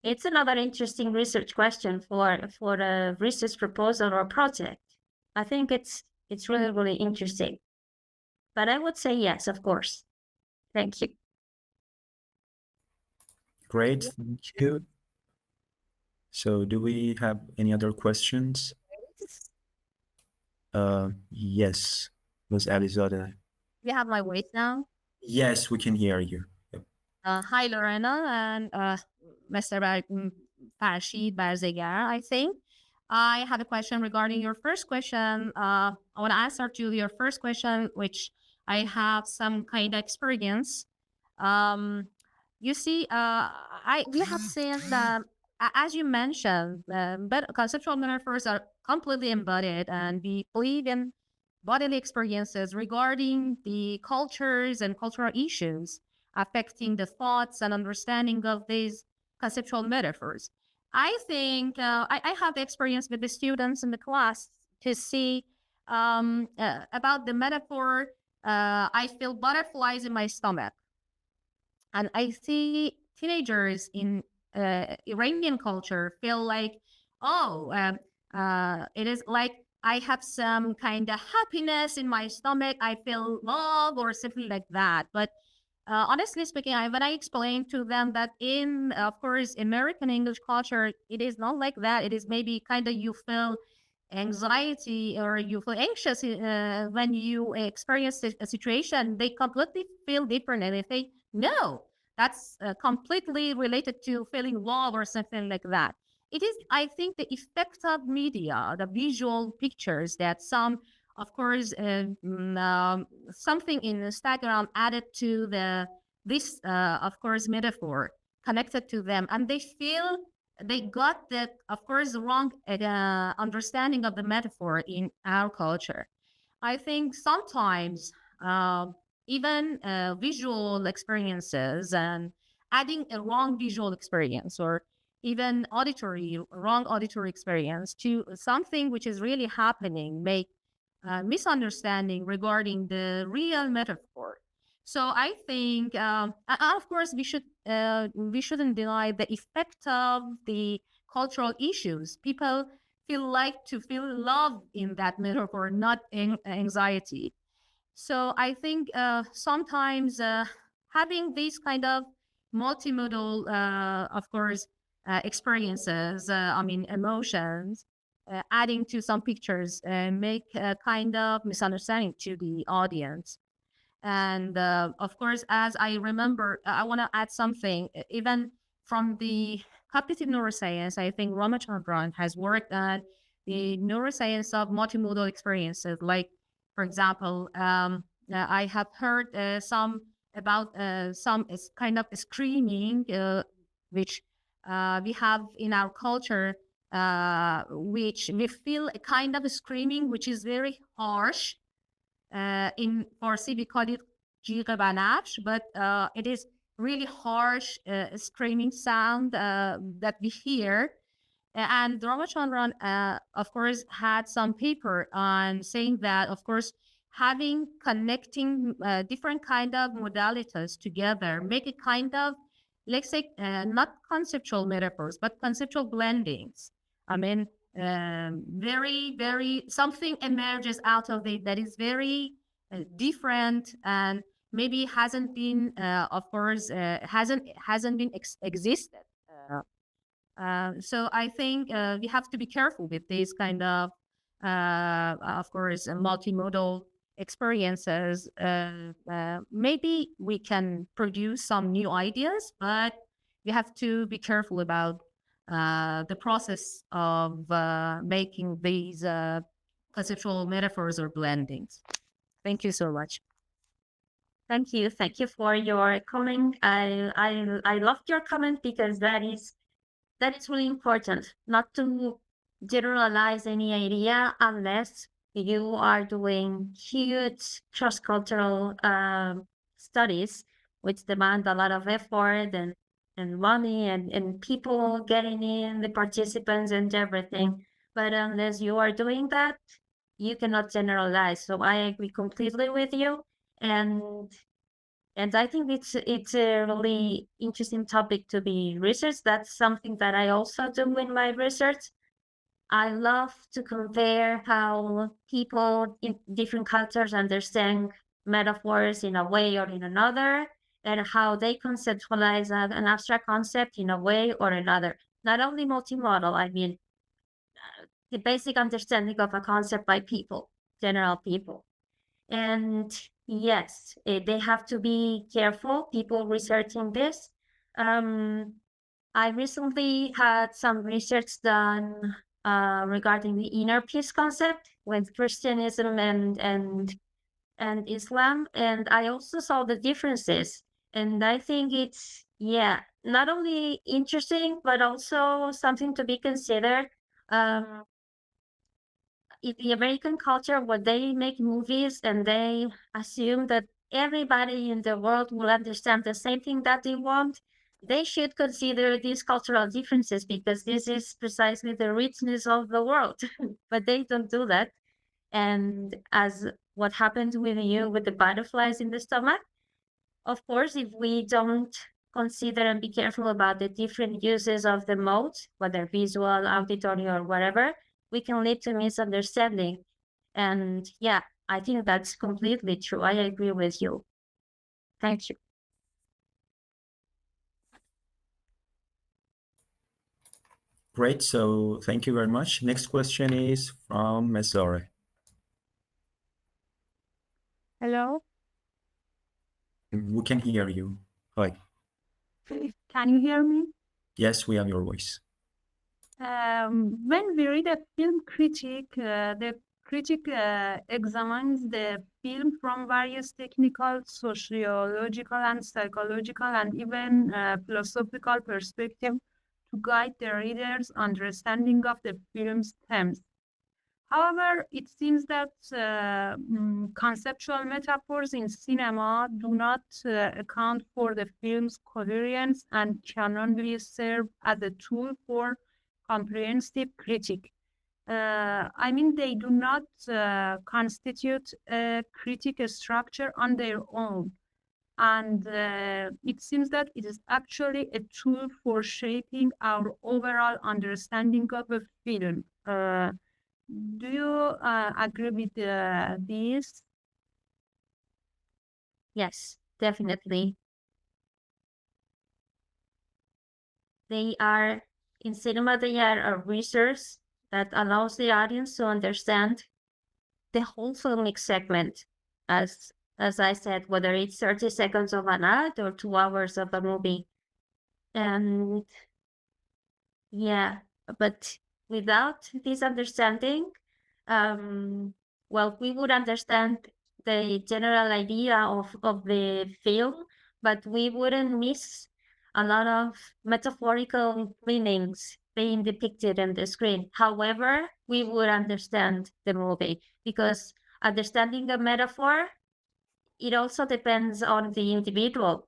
it's another interesting research question for a research proposal or project. I think it's really interesting. But I would say yes, of course. Thank you. Great, thank you. So, do we have any other questions? Yes, Ms. Alizadeh. You have my voice now. Yes, we can hear you. Yep. Hi, Lorena and Mr. Farshid Barzegar, I think. I have a question regarding your first question. I want to answer to your first question, which I have some kind of experience. Um, you see, we have seen that, as you mentioned, but conceptual metaphors are completely embodied, and we believe in bodily experiences regarding the cultures and cultural issues affecting the thoughts and understanding of these conceptual metaphors. I think I have experience with the students in the class to see about the metaphor. I feel butterflies in my stomach, and I see teenagers in Iranian culture feel like, oh, it is like I have some kind of happiness in my stomach. I feel love or something like that. But honestly speaking, when I explain to them that in, of course, American English culture, it is not like that. It is maybe kind of you feel anxiety or you feel anxious when you experience a situation. They completely feel different, and they think, no, that's completely related to feeling love or something like that. It is, I think, the effect of media, the visual pictures that some, of course, something in Instagram added to this, of course, metaphor connected to them, and they feel they got the, of course, wrong understanding of the metaphor in our culture. I think sometimes even visual experiences and adding a wrong visual experience or even wrong auditory experience to something which is really happening make misunderstanding regarding the real metaphor. So I think, of course, we shouldn't deny the effect of the cultural issues. People feel like to feel love in that metaphor, not anxiety. So I think sometimes having these kind of multimodal, of course, experiences, emotions, adding to some pictures and make a kind of misunderstanding to the audience. And of course, as I remember, I want to add something, even from the cognitive neuroscience, I think Ramachandran has worked on the neuroscience of multimodal experiences. Like, for example, I have heard some about some kind of screaming, which we have in our culture, which we feel a kind of screaming, which is very harsh. In Farsi, we call it jiga banafsh, but it is really harsh screaming sound that we hear. And Ramachandran, of course, had some paper on saying that, of course, having connecting different kind of modalities together, make a kind of, let's say, not conceptual metaphors, but conceptual blendings. I mean, very, very, something emerges out of it that is very different and maybe hasn't been, of course, hasn't been existed. So I think we have to be careful with these kind of course, multimodal experiences. Maybe we can produce some new ideas, but we have to be careful about the process of making these conceptual metaphors or blendings. Thank you so much. Thank you. Thank you for your comment. I loved your comment because that is really important, not to generalize any idea unless you are doing huge cross-cultural studies, which demand a lot of effort and money and people getting in, the participants and everything. But unless you are doing that, you cannot generalize. So I agree completely with you. And I think it's a really interesting topic to be researched. That's something that I also do in my research. I love to compare how people in different cultures understand metaphors in a way or in another, and how they conceptualize an abstract concept in a way or another. Not only multimodal, I mean, the basic understanding of a concept by people, general people. And yes, they have to be careful, people researching this. I recently had some research done regarding the inner peace concept with Christianism and Islam, and I also saw the differences. And I think it's, yeah, not only interesting, but also something to be considered. In the American culture, when they make movies and they assume that everybody in the world will understand the same thing that they want, they should consider these cultural differences because this is precisely the richness of the world. But they don't do that. And as what happened with you with the butterflies in the stomach, of course, if we don't consider and be careful about the different uses of the modes, whether visual, auditory, or whatever, we can lead to misunderstanding. And yeah, I think that's completely true. I agree with you. Thank you. Great. So thank you very much. Next question is from Mesore. Hello, We can hear you. Hi. can you hear me? Yes, we have your voice. When we read a film critic, the critic examines the film from various technical, sociological, and psychological, and even philosophical perspective to guide the reader's understanding of the film's themes. However, it seems that conceptual metaphors in cinema do not account for the film's coherence and can only serve as a tool for comprehensive critique. I mean, they do not constitute a critique structure on their own. And it seems that it is actually a tool for shaping our overall understanding of a film. Do you agree with this? Yes, definitely. they are in cinema, they are a resource that allows the audience to understand the whole filmic segment, as I said, whether it's 30 seconds of an ad or 2 hours of a movie. And yeah, but without this understanding, well, we would understand the general idea of the film, but we wouldn't miss a lot of metaphorical meanings being depicted on the screen. However, we would understand the movie, because understanding a metaphor, it also depends on the individual.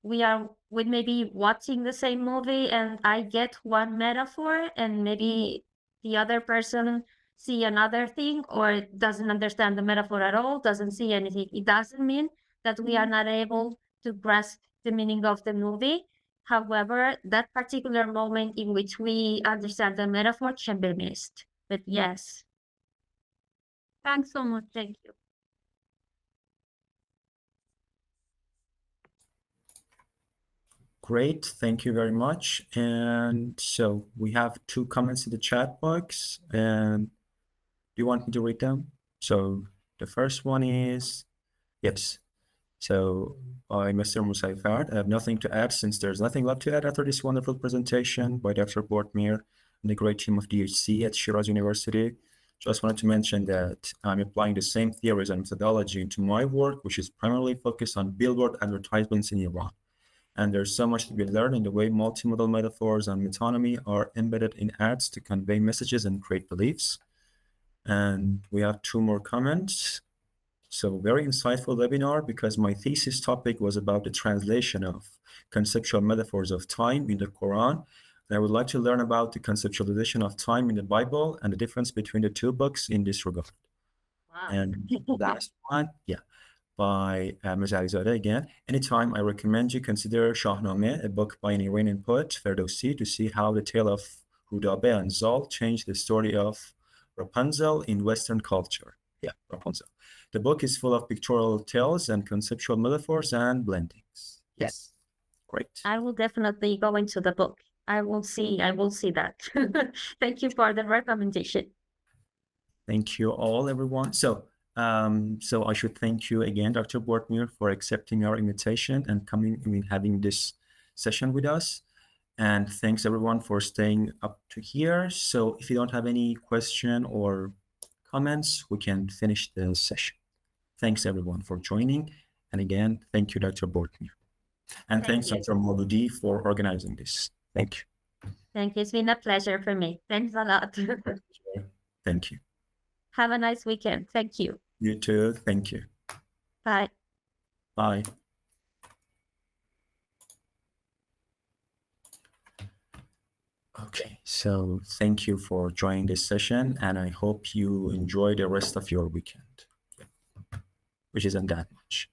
We may be watching the same movie and I get one metaphor and maybe the other person see another thing or doesn't understand the metaphor at all, doesn't see anything. It doesn't mean that we are not able to grasp the meaning of the movie. However, that particular moment in which we understand the metaphor can be missed. But yes. Thanks so much. Thank you. Great, thank you very much. And so we have 2 comments in the chat box, and do you want me to read them? So the first one is, yes. So by Mr. Musaifard, I have nothing to add since there's nothing left to add after this wonderful presentation by Dr. Bortmir and the great team of DHC at Shiraz University. Just wanted to mention that I'm applying the same theories and methodology into my work, which is primarily focused on billboard advertisements in Iran. And there's so much to be learned in the way multimodal metaphors and metonymy are embedded in ads to convey messages and create beliefs. And we have 2 more comments. So very insightful webinar, because my thesis topic was about the translation of conceptual metaphors of time in the Quran. And I would like to learn about the conceptualization of time in the Bible and the difference between the 2 books in this regard. Wow. And last one, by Ms. Alizadeh again. Anytime, I recommend you consider Shahnameh, a book by an Iranian poet, Ferdowsi, to see how the tale of Hudabe and Zal changed the story of Rapunzel in Western culture. Yeah, Rapunzel. The book is full of pictorial tales and conceptual metaphors and blendings. Yes, great. I will definitely go into the book. I will see that. Thank you for the recommendation. Thank you all, everyone. So I should thank you again, Dr. Bortmir, for accepting our invitation and having this session with us. And thanks everyone for staying up to here. So if you don't have any question or comments, we can finish the session. Thanks everyone for joining. And again, thank you, Dr. Bortmir. And thanks, Dr. Mauludi, for organizing this. Thank you. Thank you. It's been a pleasure for me. Thanks a lot. Thank you. Have a nice weekend. Thank you. You too. Thank you. Bye. Bye. Okay, so thank you for joining this session, and I hope you enjoy the rest of your weekend, which isn't that much.